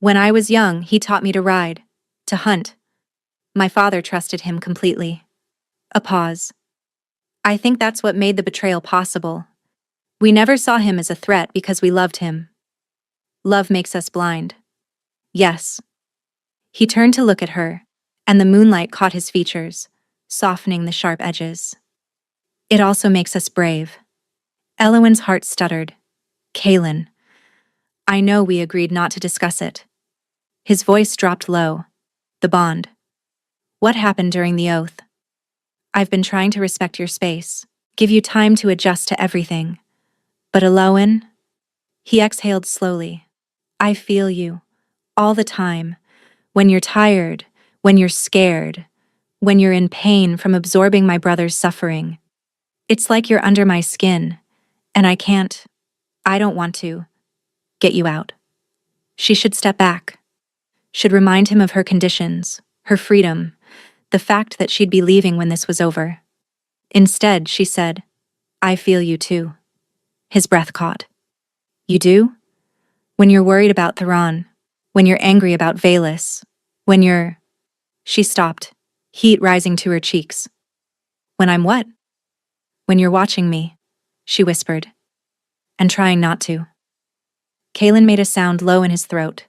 A: When I was young, he taught me to ride, to hunt. My father trusted him completely. A pause. I think that's what made the betrayal possible. We never saw him as a threat because we loved him. Love makes us blind. Yes. He turned to look at her, and the moonlight caught his features, softening the sharp edges. It also makes us brave. Elowen's heart stuttered. Kalen. I know we agreed not to discuss it. His voice dropped low. The bond. What happened during the oath? I've been trying to respect your space, give you time to adjust to everything. But Elowen? He exhaled slowly. I feel you. All the time. When you're tired, when you're scared, when you're in pain from absorbing my brother's suffering. It's like you're under my skin, and I don't want to, get you out. She should step back. Should remind him of her conditions, her freedom, the fact that she'd be leaving when this was over. Instead, she said, I feel you too. His breath caught. You do? When you're worried about Theron, when you're angry about Valus, when you're... She stopped, heat rising to her cheeks. When I'm what? When you're watching me, she whispered, and trying not to. Kalen made a sound low in his throat.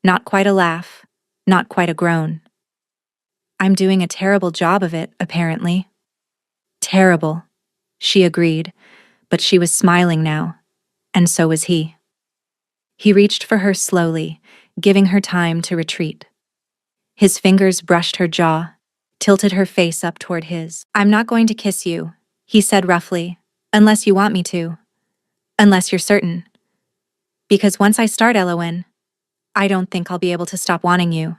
A: Not quite a laugh, not quite a groan. I'm doing a terrible job of it, apparently. Terrible, she agreed, but she was smiling now, and so was he. He reached for her slowly, giving her time to retreat. His fingers brushed her jaw, tilted her face up toward his. I'm not going to kiss you, he said roughly, unless you want me to. Unless you're certain. Because once I start, Elowen, I don't think I'll be able to stop wanting you.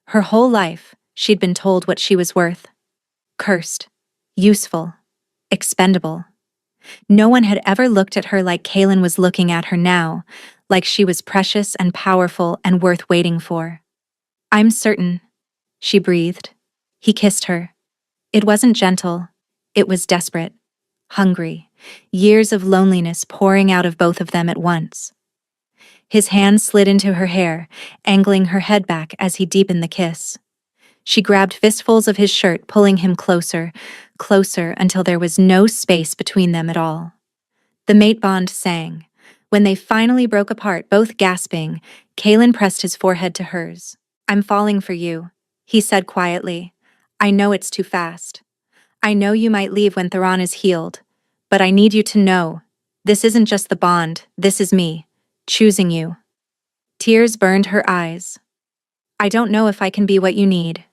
A: Her whole life, she'd been told what she was worth. Cursed. Useful. Expendable. No one had ever looked at her like Kalen was looking at her now, like she was precious and powerful and worth waiting for. I'm certain, she breathed. He kissed her. It wasn't gentle. It was desperate. Hungry. Years of loneliness pouring out of both of them at once. His hand slid into her hair, angling her head back as he deepened the kiss. She grabbed fistfuls of his shirt, pulling him closer, closer until there was no space between them at all. The mate bond sang. When they finally broke apart, both gasping, Kalen pressed his forehead to hers. I'm falling for you, he said quietly. I know it's too fast. I know you might leave when Theron is healed, but I need you to know, this isn't just the bond, this is me, choosing you. Tears burned her eyes. I don't know if I can be what you need.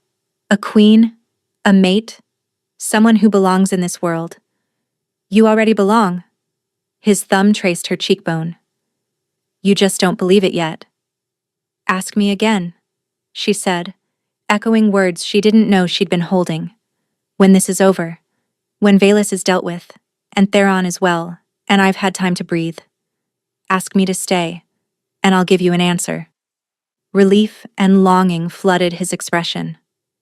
A: A queen, a mate, someone who belongs in this world. You already belong. His thumb traced her cheekbone. You just don't believe it yet. Ask me again, she said, echoing words she didn't know she'd been holding. When this is over, when Valus is dealt with, and Theron is well, and I've had time to breathe. Ask me to stay, and I'll give you an answer. Relief and longing flooded his expression,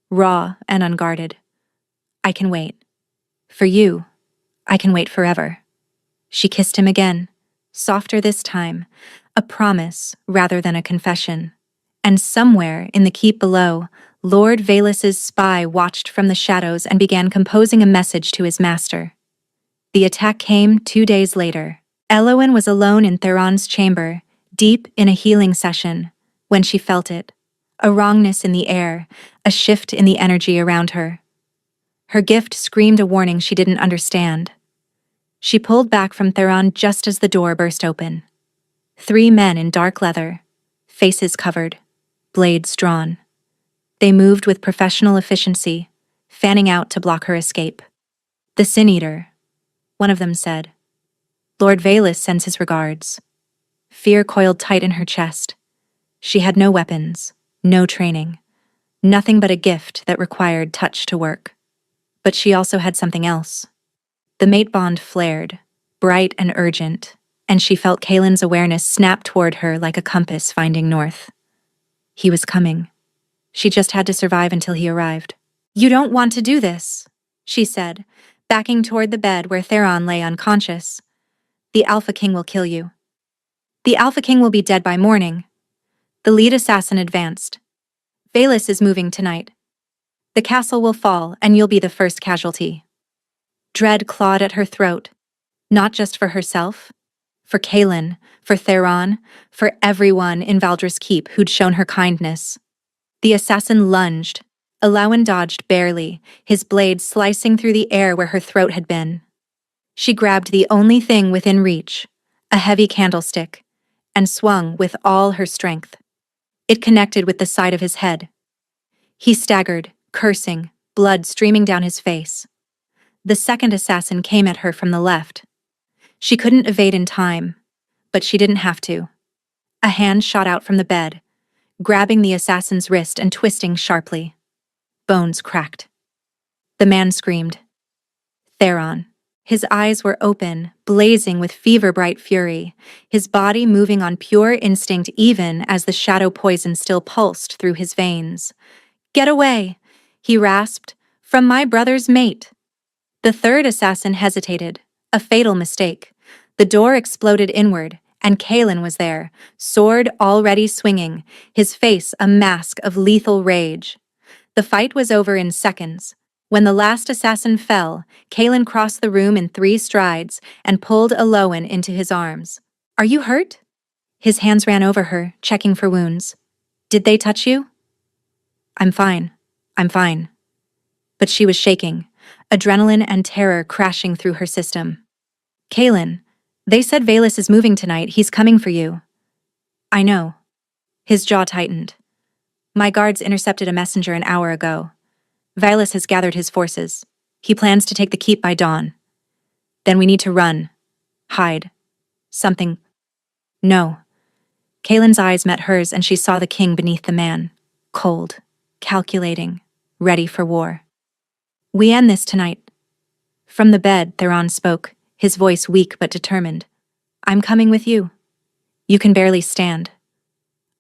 A: raw and unguarded. I can wait. For you, I can wait forever. She kissed him again, softer this time, a promise rather than a confession. And somewhere in the keep below, Lord Valus's spy watched from the shadows and began composing a message to his master. The attack came 2 days later. Elowen was alone in Theron's chamber, deep in a healing session, when she felt it. A wrongness in the air, a shift in the energy around her. Her gift screamed a warning she didn't understand. She pulled back from Theron just as the door burst open. 3 men in dark leather, faces covered, blades drawn. They moved with professional efficiency, fanning out to block her escape. The Sin Eater, one of them said. Lord Valus sends his regards. Fear coiled tight in her chest. She had no weapons, no training, nothing but a gift that required touch to work. But she also had something else. The mate bond flared, bright and urgent, and she felt Kalen's awareness snap toward her like a compass finding north. He was coming. She just had to survive until he arrived. You don't want to do this, she said, backing toward the bed where Theron lay unconscious. The Alpha King will kill you. The Alpha King will be dead by morning. The lead assassin advanced. Valus is moving tonight. The castle will fall, and you'll be the first casualty. Dread clawed at her throat, not just for herself, for Kaelin, for Theron, for everyone in Valdris Keep who'd shown her kindness. The assassin lunged. Elawan dodged barely, his blade slicing through the air where her throat had been. She grabbed the only thing within reach, a heavy candlestick, and swung with all her strength. It connected with the side of his head. He staggered, cursing, blood streaming down his face. The second assassin came at her from the left. She couldn't evade in time, but she didn't have to. A hand shot out from the bed, grabbing the assassin's wrist and twisting sharply. Bones cracked. The man screamed. Theron. His eyes were open, blazing with fever-bright fury, his body moving on pure instinct even as the shadow poison still pulsed through his veins. "Get away!" he rasped. "From my brother's mate!" The third assassin hesitated, a fatal mistake. The door exploded inward, and Kaelin was there, sword already swinging, his face a mask of lethal rage. The fight was over in seconds. When the last assassin fell, Kaelin crossed the room in 3 strides and pulled Elawan into his arms. "Are you hurt?" His hands ran over her, checking for wounds. "Did they touch you?" I'm fine. But she was shaking, adrenaline and terror crashing through her system. "Kaelin, they said Valus is moving tonight. He's coming for you." "I know." His jaw tightened. "My guards intercepted a messenger an hour ago. Valus has gathered his forces. He plans to take the keep by dawn. Then we need to run. Hide. Something. No." Kaelin's eyes met hers and she saw the king beneath the man. Cold. Calculating. Ready for war. "We end this tonight." From the bed, Theron spoke, his voice weak but determined. "I'm coming with you. You can barely stand.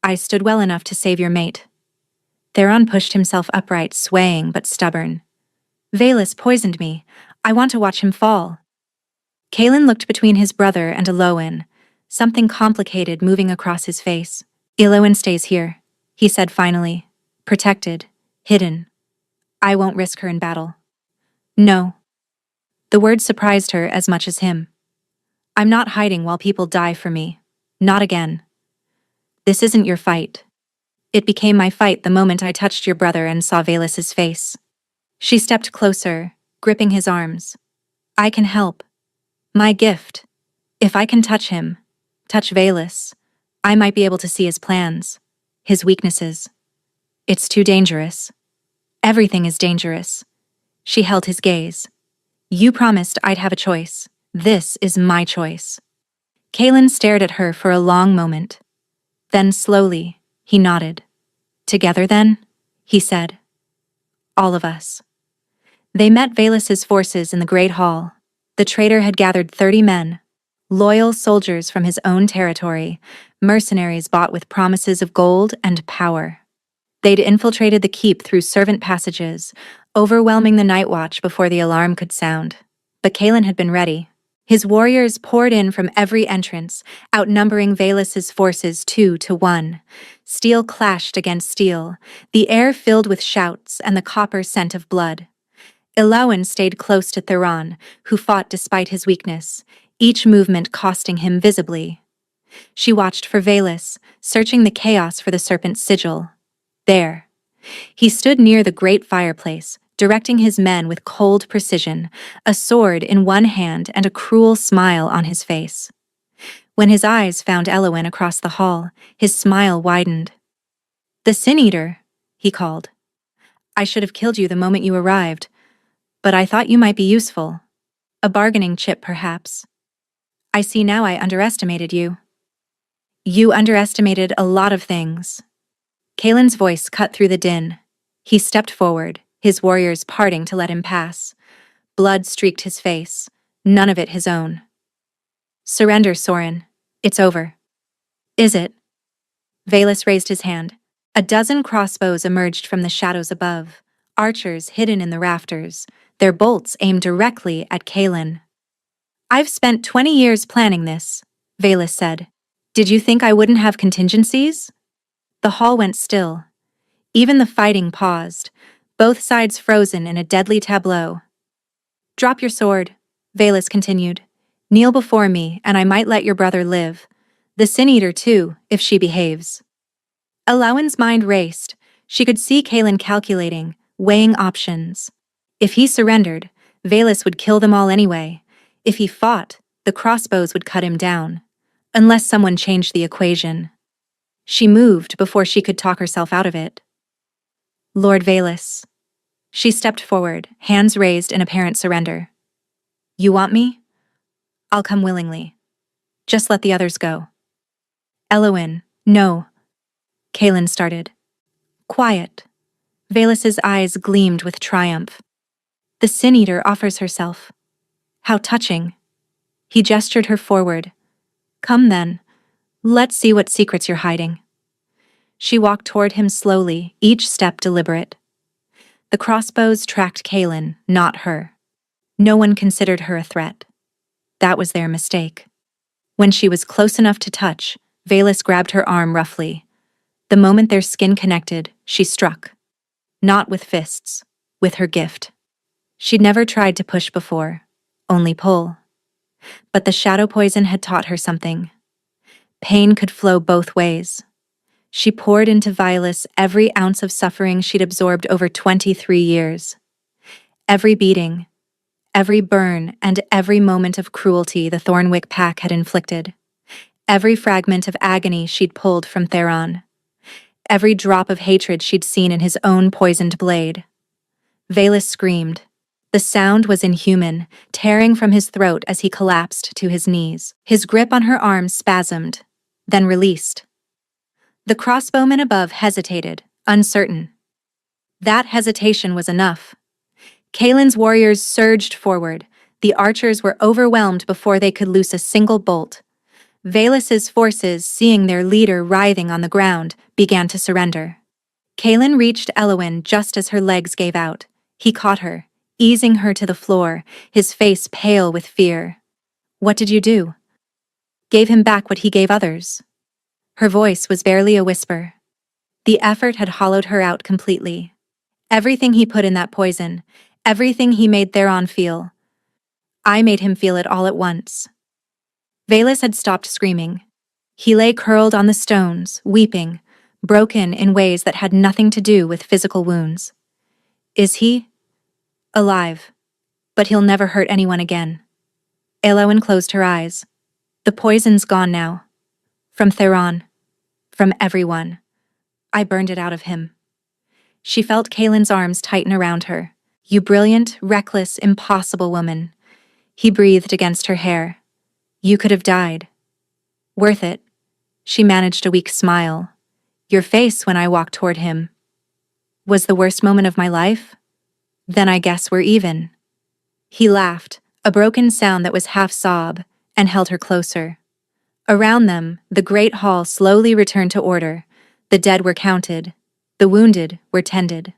A: I stood well enough to save your mate." Theron pushed himself upright, swaying but stubborn. "Valus poisoned me. I want to watch him fall." Kaelin looked between his brother and Elawan, something complicated moving across his face. "Elawan stays here," he said finally. "Protected. Hidden. I won't risk her in battle." "No." The word surprised her as much as him. "I'm not hiding while people die for me. Not again. This isn't your fight. It became my fight the moment I touched your brother and saw Valus's face." She stepped closer, gripping his arms. "I can help. My gift. If I can touch him, touch Valus, I might be able to see his plans, his weaknesses. It's too dangerous. Everything is dangerous." She held his gaze. "You promised I'd have a choice. This is my choice." Kaelin stared at her for a long moment. Then slowly, he nodded. "Together then?" he said. "All of us." They met Valus's forces in the Great Hall. The traitor had gathered 30 men, loyal soldiers from his own territory, mercenaries bought with promises of gold and power. They'd infiltrated the keep through servant passages, overwhelming the night watch before the alarm could sound. But Kaelin had been ready. His warriors poured in from every entrance, outnumbering Valus's forces 2-1. Steel clashed against steel, the air filled with shouts and the copper scent of blood. Elawan stayed close to Theron, who fought despite his weakness, each movement costing him visibly. She watched for Valus, searching the chaos for the serpent's sigil. There. He stood near the great fireplace, directing his men with cold precision, a sword in one hand and a cruel smile on his face. When his eyes found Elawan across the hall, his smile widened. "The Sin Eater," he called. "I should have killed you the moment you arrived, but I thought you might be useful. A bargaining chip, perhaps. I see now I underestimated you." "You underestimated a lot of things." Kaelin's voice cut through the din. He stepped forward, his warriors parting to let him pass. Blood streaked his face, none of it his own. "Surrender, Soren. It's over." "Is it?" Valus raised his hand. A dozen crossbows emerged from the shadows above, archers hidden in the rafters, their bolts aimed directly at Kaelin. "I've spent 20 years planning this," Valus said. "Did you think I wouldn't have contingencies?" The hall went still. Even the fighting paused, both sides frozen in a deadly tableau. "Drop your sword," Valus continued. "Kneel before me, and I might let your brother live. The Sin-Eater, too, if she behaves." Elowin's mind raced. She could see Kaelin calculating, weighing options. If he surrendered, Valus would kill them all anyway. If he fought, the crossbows would cut him down. Unless someone changed the equation. She moved before she could talk herself out of it. "Lord Valus." She stepped forward, hands raised in apparent surrender. "You want me? I'll come willingly. Just let the others go." "Elowin, no." Kaelin started. "Quiet." Valus's eyes gleamed with triumph. "The Sin-Eater offers herself. How touching." He gestured her forward. "Come then. Let's see what secrets you're hiding." She walked toward him slowly, each step deliberate. The crossbows tracked Kaelin, not her. No one considered her a threat. That was their mistake. When she was close enough to touch, Valus grabbed her arm roughly. The moment their skin connected, she struck. Not with fists, with her gift. She'd never tried to push before, only pull. But the shadow poison had taught her something. Pain could flow both ways. She poured into Valus every ounce of suffering she'd absorbed over 23 years. Every beating, every burn, and every moment of cruelty the Thornwick pack had inflicted. Every fragment of agony she'd pulled from Theron. Every drop of hatred she'd seen in his own poisoned blade. Valus screamed. The sound was inhuman, tearing from his throat as he collapsed to his knees. His grip on her arm spasmed, then released. The crossbowman above hesitated, uncertain. That hesitation was enough. Kaelin's warriors surged forward. The archers were overwhelmed before they could loose a single bolt. Valus's forces, seeing their leader writhing on the ground, began to surrender. Kaelin reached Elowin just as her legs gave out. He caught her, easing her to the floor, his face pale with fear. "What did you do?" "Gave him back what he gave others." Her voice was barely a whisper. The effort had hollowed her out completely. Everything he put in that poison, everything he made Theron feel. I made him feel it all at once. Valus had stopped screaming. He lay curled on the stones, weeping, broken in ways that had nothing to do with physical wounds. "Is he?" "Alive. But he'll never hurt anyone again." Elowin closed her eyes. "The poison's gone now. From Theron. From everyone. I burned it out of him." She felt Kaelin's arms tighten around her. "You brilliant, reckless, impossible woman." He breathed against her hair. "You could have died." "Worth it." She managed a weak smile. "Your face when I walked toward him." "Was the worst moment of my life? Then I guess we're even." He laughed, a broken sound that was half sob, and held her closer. Around them, the great hall slowly returned to order. The dead were counted. The wounded were tended.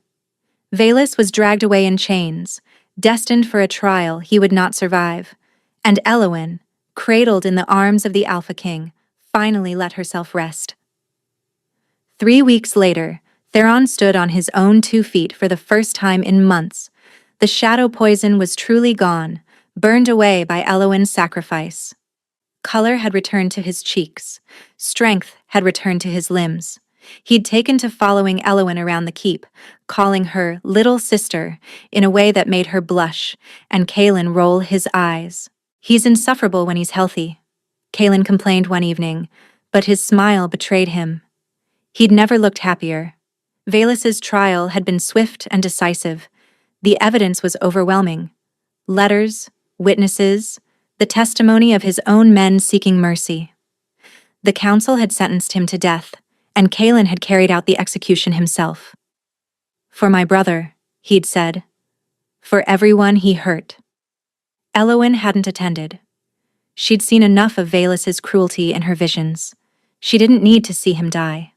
A: Valus was dragged away in chains, destined for a trial he would not survive, and Elowin, cradled in the arms of the Alpha King, finally let herself rest. 3 weeks later, Theron stood on his own 2 feet for the first time in months. The shadow poison was truly gone, burned away by Elowin's sacrifice. Color had returned to his cheeks. Strength had returned to his limbs. He'd taken to following Elowin around the keep, calling her "little sister" in a way that made her blush, and Kaelin roll his eyes. "He's insufferable when he's healthy," Kaelin complained one evening, but his smile betrayed him. He'd never looked happier. Valus's trial had been swift and decisive. The evidence was overwhelming. Letters, witnesses, the testimony of his own men seeking mercy. The council had sentenced him to death, and Kaelin had carried out the execution himself. "For my brother," he'd said. "For everyone he hurt." Elowin hadn't attended. She'd seen enough of Valus's cruelty in her visions. She didn't need to see him die.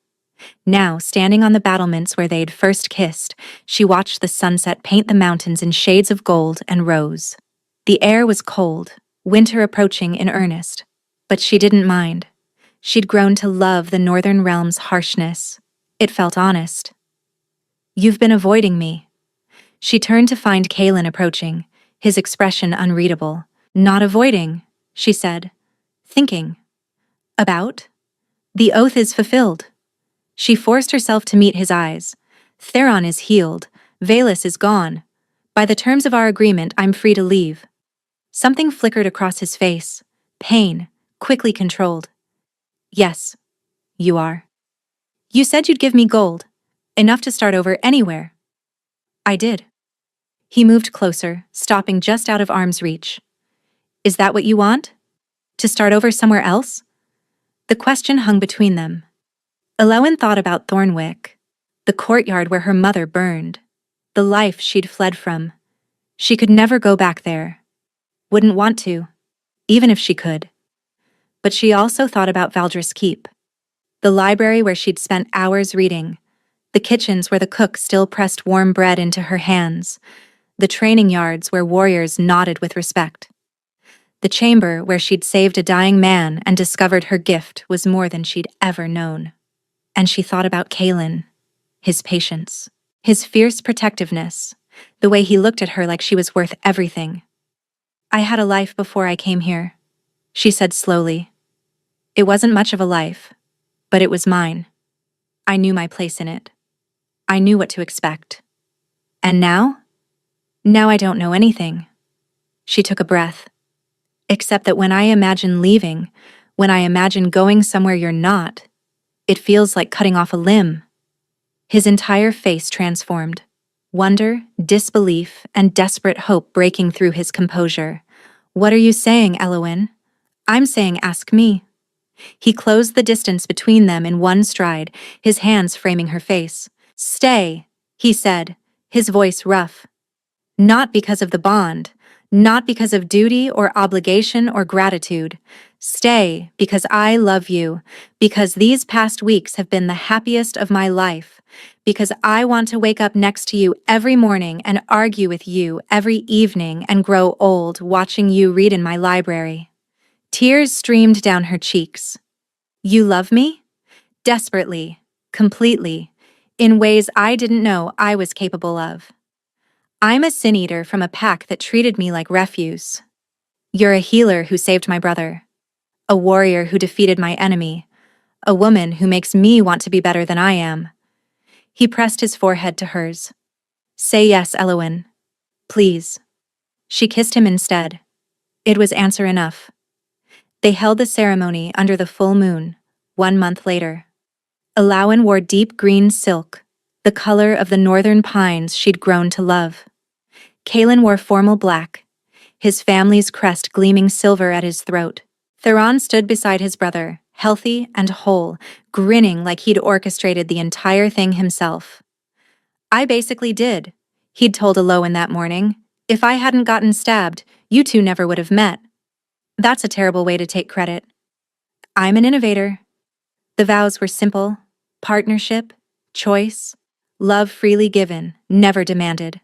A: Now, standing on the battlements where they'd first kissed, she watched the sunset paint the mountains in shades of gold and rose. The air was cold, winter approaching in earnest. But she didn't mind. She'd grown to love the northern realm's harshness. It felt honest. "You've been avoiding me." She turned to find Kalen approaching, his expression unreadable. "Not avoiding," she said. "Thinking." "About?" "The oath is fulfilled." She forced herself to meet his eyes. "Theron is healed. Valus is gone. By the terms of our agreement, I'm free to leave." Something flickered across his face. Pain, quickly controlled. "Yes, you are. You said you'd give me gold. Enough to start over anywhere." "I did." He moved closer, stopping just out of arm's reach. "Is that what you want? To start over somewhere else?" The question hung between them. Elowen thought about Thornwick, the courtyard where her mother burned, the life she'd fled from. She could never go back there. Wouldn't want to, even if she could. But she also thought about Valdris Keep, the library where she'd spent hours reading, the kitchens where the cook still pressed warm bread into her hands, the training yards where warriors nodded with respect, the chamber where she'd saved a dying man and discovered her gift was more than she'd ever known. And she thought about Kalen, his patience, his fierce protectiveness, the way he looked at her like she was worth everything. "I had a life before I came here," she said slowly. "It wasn't much of a life, but it was mine. I knew my place in it. I knew what to expect. And now? Now I don't know anything." She took a breath. "Except that when I imagine leaving, when I imagine going somewhere you're not, it feels like cutting off a limb." His entire face transformed. Wonder, disbelief, and desperate hope breaking through his composure. "What are you saying, Elowen?" "I'm saying ask me." He closed the distance between them in one stride, his hands framing her face. "Stay," he said, his voice rough. "Not because of the bond, not because of duty or obligation or gratitude. Stay because I love you, because these past weeks have been the happiest of my life, because I want to wake up next to you every morning and argue with you every evening and grow old watching you read in my library." Tears streamed down her cheeks. "You love me?" "Desperately, completely, in ways I didn't know I was capable of. I'm a sin-eater from a pack that treated me like refuse. You're a healer who saved my brother, a warrior who defeated my enemy, a woman who makes me want to be better than I am." He pressed his forehead to hers. "Say yes, Elowen. Please." She kissed him instead. It was answer enough. They held the ceremony under the full moon, 1 month later. Elowen wore deep green silk, the color of the northern pines she'd grown to love. Kalen wore formal black, his family's crest gleaming silver at his throat. Theron stood beside his brother, healthy and whole, grinning like he'd orchestrated the entire thing himself. "I basically did," he'd told Elowen that morning. "If I hadn't gotten stabbed, you two never would have met." That's a terrible way to take credit. "I'm an innovator." The vows were simple: partnership, choice, love freely given, never demanded.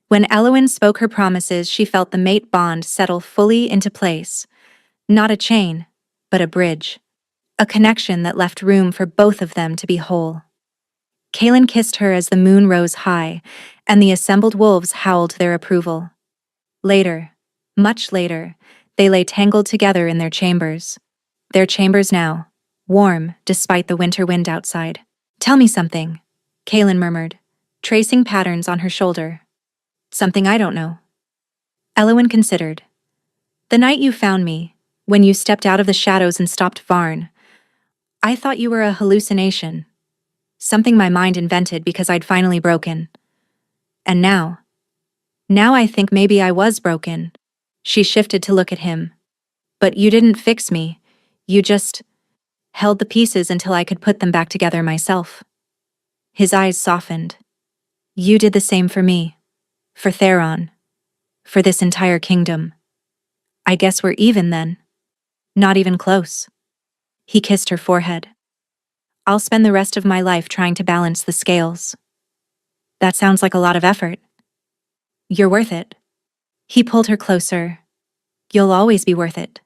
A: When Elowen spoke her promises, she felt the mate bond settle fully into place. Not a chain, but a bridge. A connection that left room for both of them to be whole. Kalen kissed her as the moon rose high, and the assembled wolves howled their approval. Later, much later, they lay tangled together in their chambers. Their chambers now, warm despite the winter wind outside. "Tell me something," Kalen murmured, tracing patterns on her shoulder. "Something I don't know." Elowen considered. "The night you found me, when you stepped out of the shadows and stopped Varn, I thought you were a hallucination. Something my mind invented because I'd finally broken. And now I think maybe I was broken." She shifted to look at him. "But you didn't fix me. You just held the pieces until I could put them back together myself." His eyes softened. "You did the same for me. For Theron. For this entire kingdom. I guess we're even then. Not even close." He kissed her forehead. I'll spend the rest of my life trying to balance the scales. That sounds like a lot of effort. You're worth it. He pulled her closer. You'll always be worth it.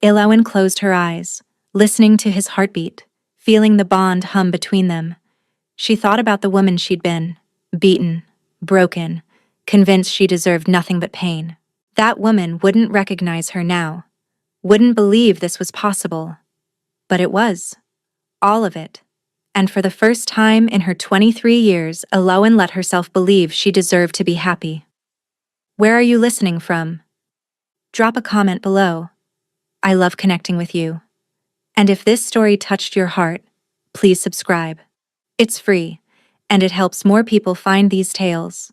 A: Ilowen closed her eyes, listening to his heartbeat, feeling the bond hum between them. She thought about the woman she'd been, beaten, broken, convinced she deserved nothing but pain. That woman wouldn't recognize her now, wouldn't believe this was possible. But it was. All of it. And for the first time in her 23 years, Ilowen let herself believe she deserved to be happy. Where are you listening from? Drop a comment below. I love connecting with you. And if this story touched your heart, please subscribe. It's free, and it helps more people find these tales.